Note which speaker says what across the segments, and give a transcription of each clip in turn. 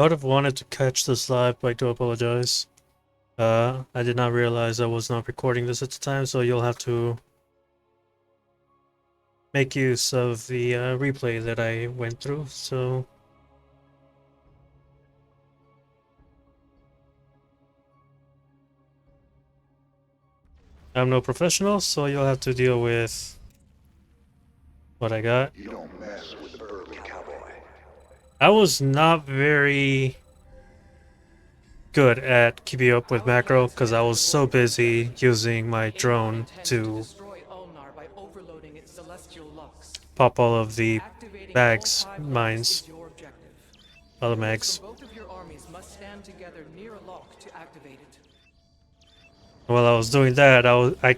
Speaker 1: I would have wanted to catch this live, but I do apologize. I did not realize I was not recording this at the time, so you'll have to make use of the replay that I went through, so... I'm no professional, so you'll have to deal with what I got.
Speaker 2: You don't mess with the burly cowboy.
Speaker 1: I was not very good at keeping up with macro because I was so busy using my drone to pop all of the bags, mines, other mags. While I was doing that, I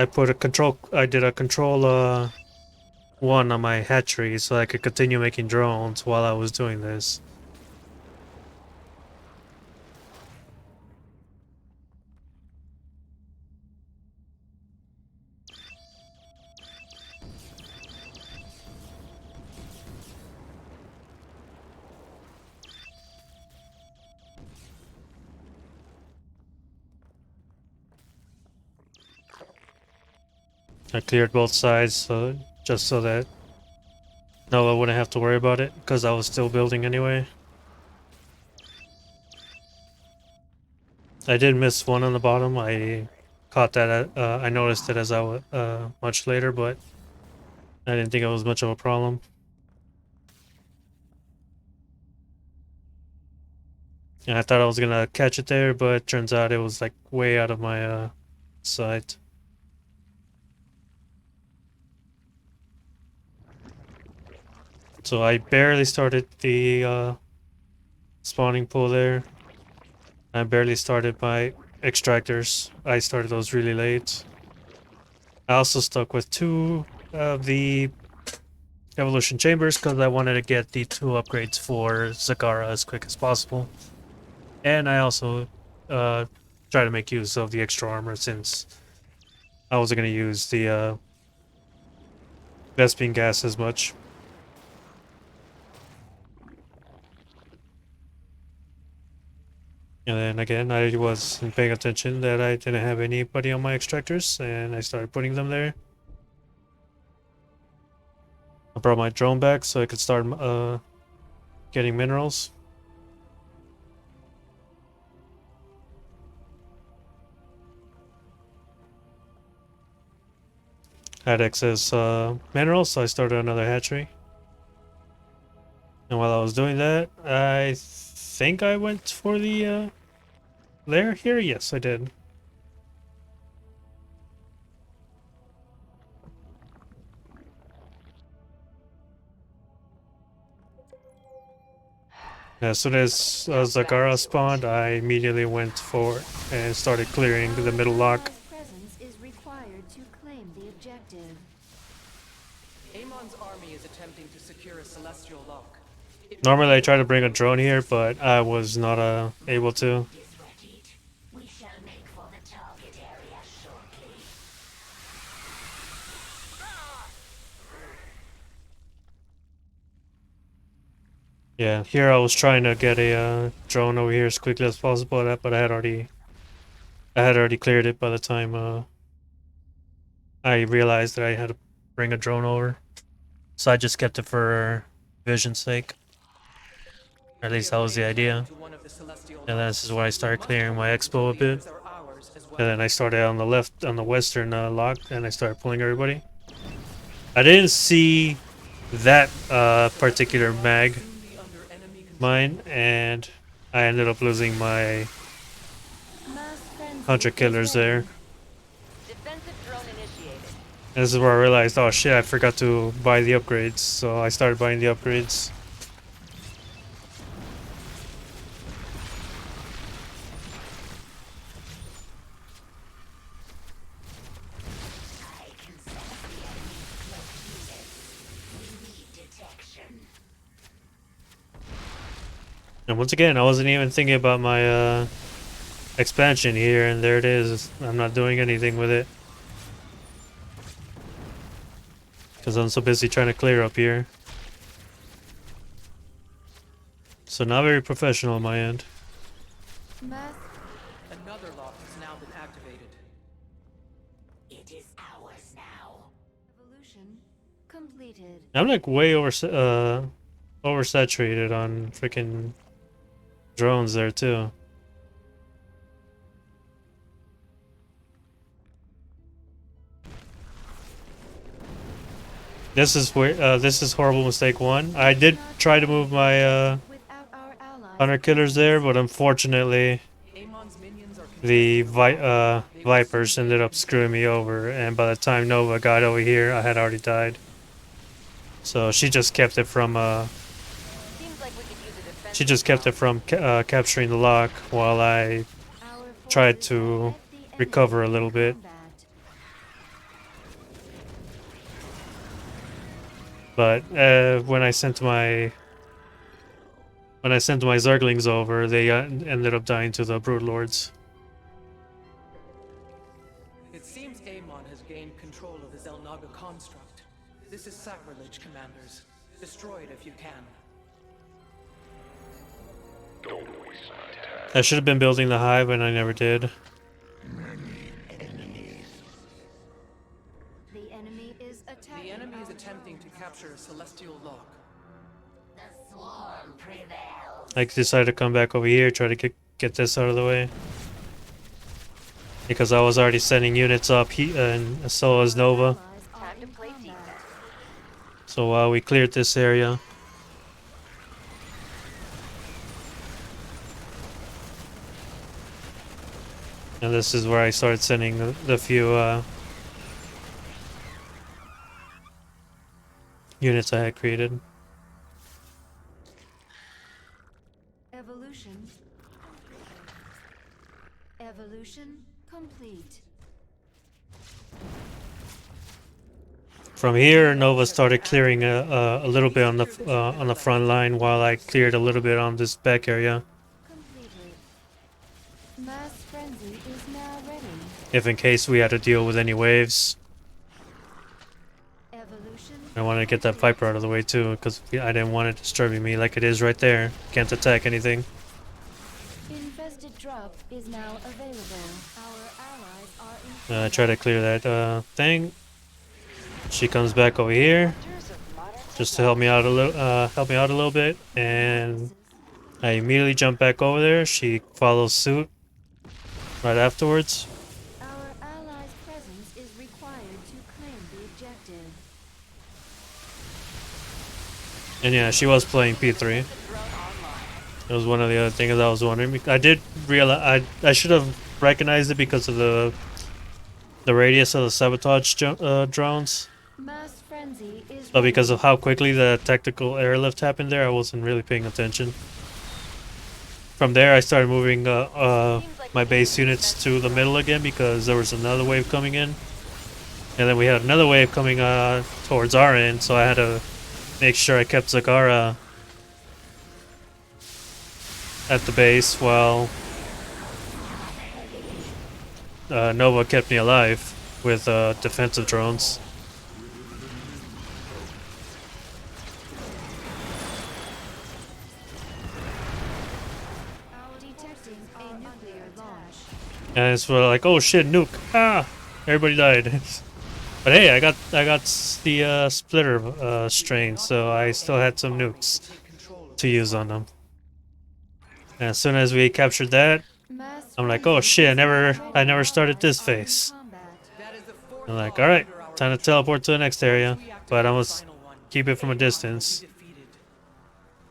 Speaker 1: put a control. I did a control 1 on my hatchery so I could continue making drones while I was doing this. I cleared both sides just so that Noah wouldn't have to worry about it because I was still building anyway. I did miss one on the bottom. I caught that. I noticed it as I was much later, but I didn't think it was much of a problem. And I thought I was gonna catch it there, but turns out it was like way out of my sight. So I barely started the spawning pool there. I barely started my extractors. I started those really late. I also stuck with 2 of the evolution chambers because I wanted to get the 2 upgrades for Zagara as quick as possible. And I also try to make use of the extra armor since I wasn't going to use the Vespene gas as much. And then again, I wasn't paying attention that I didn't have anybody on my extractors, and I started putting them there. I brought my drone back so I could start getting minerals. I had excess minerals, so I started another hatchery. And while I was doing that, I think I went for the lair here? Yes, I did. As soon as Zagara spawned, I immediately went for and started clearing the middle lock.
Speaker 3: Presence is required to claim the objective.
Speaker 4: Amon's army is attempting to secure a celestial lock.
Speaker 1: Normally I try to bring a drone here, but I was not able to.
Speaker 3: We shall make for the target area shortly.
Speaker 1: Yeah, here I was trying to get a drone over here as quickly as possible, but I had already cleared it by the time I realized that I had to bring a drone over. So I just kept it for vision's sake. Or at least that was the idea. And then this is where I started clearing my expo a bit. And then I started on the left, on the western lock, and I started pulling everybody. I didn't see that particular mag mine, and I ended up losing my hunter killers there.
Speaker 5: Defensive drone initiated.
Speaker 1: And this is where I realized, oh shit, I forgot to buy the upgrades, so I started buying the upgrades. And once again, I wasn't even thinking about my expansion here, and there it is. I'm not doing anything with it. Because I'm so busy trying to clear up here. So not very professional on my end.
Speaker 6: Mass
Speaker 4: Another lock has now been activated.
Speaker 3: It is ours now.
Speaker 6: evolution completed.
Speaker 1: I'm like way oversaturated on freaking drones there too. This is where this is horrible mistake one. I did try to move my
Speaker 6: Without our allies,
Speaker 1: hunter killers there, but unfortunately
Speaker 4: Amon's minions are
Speaker 1: the
Speaker 4: contesting the lock. They will
Speaker 1: Vipers
Speaker 4: soon be
Speaker 1: ended
Speaker 4: able
Speaker 1: up
Speaker 4: to
Speaker 1: screwing me over, and by the time Nova got over here, I had already died. So she just kept it from
Speaker 5: Seems like we could use a defensive
Speaker 1: she just kept it
Speaker 5: drone.
Speaker 1: from capturing the lock while I
Speaker 6: our
Speaker 1: tried
Speaker 6: forces
Speaker 1: to
Speaker 6: have met the enemy
Speaker 1: recover a little
Speaker 6: in
Speaker 1: bit.
Speaker 6: combat.
Speaker 1: But when I sent my Zerglings over, they ended up dying to the Brood Lords.
Speaker 4: It seems Amon has gained control of the Zelnaga construct. This is sacrilege, commanders. Destroy it if you can.
Speaker 1: I should have been building the hive, and I never did.
Speaker 6: The enemy is attacking.
Speaker 4: The enemy is
Speaker 6: our
Speaker 4: attempting to
Speaker 6: drones.
Speaker 4: capture a celestial lock.
Speaker 3: The swarm prevails.
Speaker 1: I decided to come back over here, try to get this out of the way. Because I was already sending units up, and so was Nova.
Speaker 6: Allies are
Speaker 5: Time to
Speaker 6: in
Speaker 5: play
Speaker 6: combat.
Speaker 5: defense.
Speaker 1: So we cleared this area. And this is where I started sending the few units I had created.
Speaker 6: Evolution. Evolution complete.
Speaker 1: From here, Nova started clearing a little bit on the front line, while I cleared a little bit on this back area.
Speaker 6: Completed. Mass frenzy is now ready.
Speaker 1: If in case we had to deal with any waves,
Speaker 6: Evolution.
Speaker 1: I wanted to get that Viper out of the way too, because I didn't want it disturbing me like it is right there. Can't attack anything.
Speaker 6: Infested drop is now available. Our allies are in
Speaker 1: I try to clear that thing. She comes back over here
Speaker 5: Hunters of modern
Speaker 1: just to help me out a little bit, and I immediately jump back over there. She follows suit right afterwards.
Speaker 6: Our allies' presence is required to claim the objective.
Speaker 1: And yeah, she was playing P3.
Speaker 5: drone online.
Speaker 1: That was one of the other things I was wondering. I did realize I should have recognized it because of the radius of the sabotage drones,
Speaker 6: Mass frenzy is
Speaker 1: but because of how quickly the tactical airlift happened there, I wasn't really paying attention. From there, I started moving my base units to the middle again because there was another wave coming in, and then we had another wave coming towards our end, so I had to make sure I kept Zagara at the base while Nova kept me alive with defensive drones.
Speaker 6: detecting a nuclear launch.
Speaker 1: And it's like, oh shit, nuke! Ah, everybody died. But hey, I got the splitter strain, so I still had some nukes
Speaker 4: Take control of
Speaker 1: to use on them. And as soon as we captured that,
Speaker 6: Mass
Speaker 1: I'm like, oh
Speaker 6: frenzy
Speaker 1: shit,
Speaker 6: is now ready.
Speaker 1: I never started this
Speaker 6: Are in
Speaker 1: phase.
Speaker 6: combat.
Speaker 4: That is the fourth
Speaker 1: I'm like,
Speaker 4: lock
Speaker 1: alright,
Speaker 4: under our
Speaker 1: time to
Speaker 4: control.
Speaker 1: teleport to the next area,
Speaker 4: Once we activate
Speaker 1: but I
Speaker 4: the
Speaker 1: must
Speaker 4: final one,
Speaker 1: keep it from a
Speaker 4: Amon will be
Speaker 1: distance.
Speaker 4: defeated.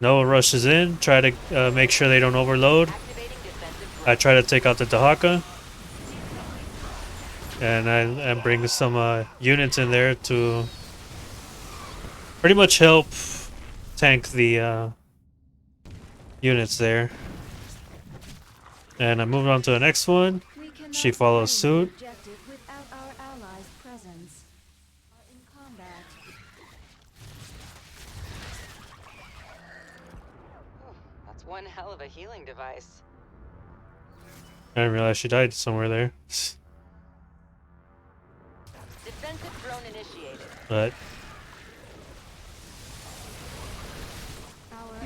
Speaker 1: Noah rushes in, try to make sure they don't overload.
Speaker 5: Activating defensive
Speaker 1: I
Speaker 5: drone.
Speaker 1: try to take out the Dahaka, and I bring some units in there to pretty much help tank the units there. And I moved on to the next one.
Speaker 6: We cannot
Speaker 1: She follows
Speaker 6: claim the
Speaker 1: suit.
Speaker 6: objective without our allies' presence. Are in combat.
Speaker 5: That's one hell of a healing device.
Speaker 1: I didn't realize she died somewhere there.
Speaker 5: Defensive drone initiated.
Speaker 1: But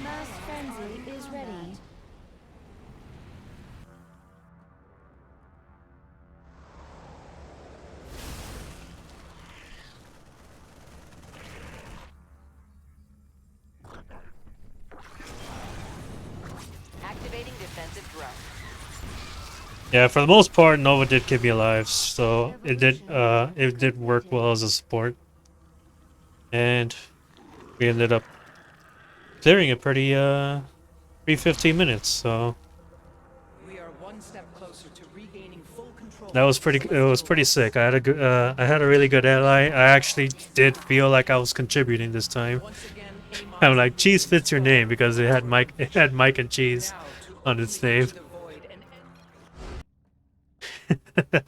Speaker 6: Mass frenzy is ready.
Speaker 5: Activating defensive drone.
Speaker 1: Yeah, for the most part, Nova did keep me alive, so it did work well as a support, and we ended up clearing it pretty 15 minutes. So
Speaker 4: We are one step closer to regaining full control.
Speaker 1: that was
Speaker 4: of the
Speaker 1: pretty. It was
Speaker 4: Celestial
Speaker 1: pretty
Speaker 4: Vault.
Speaker 1: sick. I had a really good ally. I actually did feel like I was contributing this time.
Speaker 4: Once again,
Speaker 1: I'm
Speaker 4: Amon's
Speaker 1: like, cheese
Speaker 4: invincible
Speaker 1: fits your
Speaker 4: star
Speaker 1: name because
Speaker 4: will
Speaker 1: it had
Speaker 4: power
Speaker 1: Mike and cheese
Speaker 4: now to
Speaker 1: on its
Speaker 4: openly
Speaker 1: name.
Speaker 4: enter the void and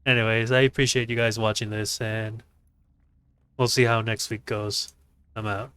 Speaker 1: Anyways, I appreciate you guys watching this, and we'll see how next week goes. I'm out.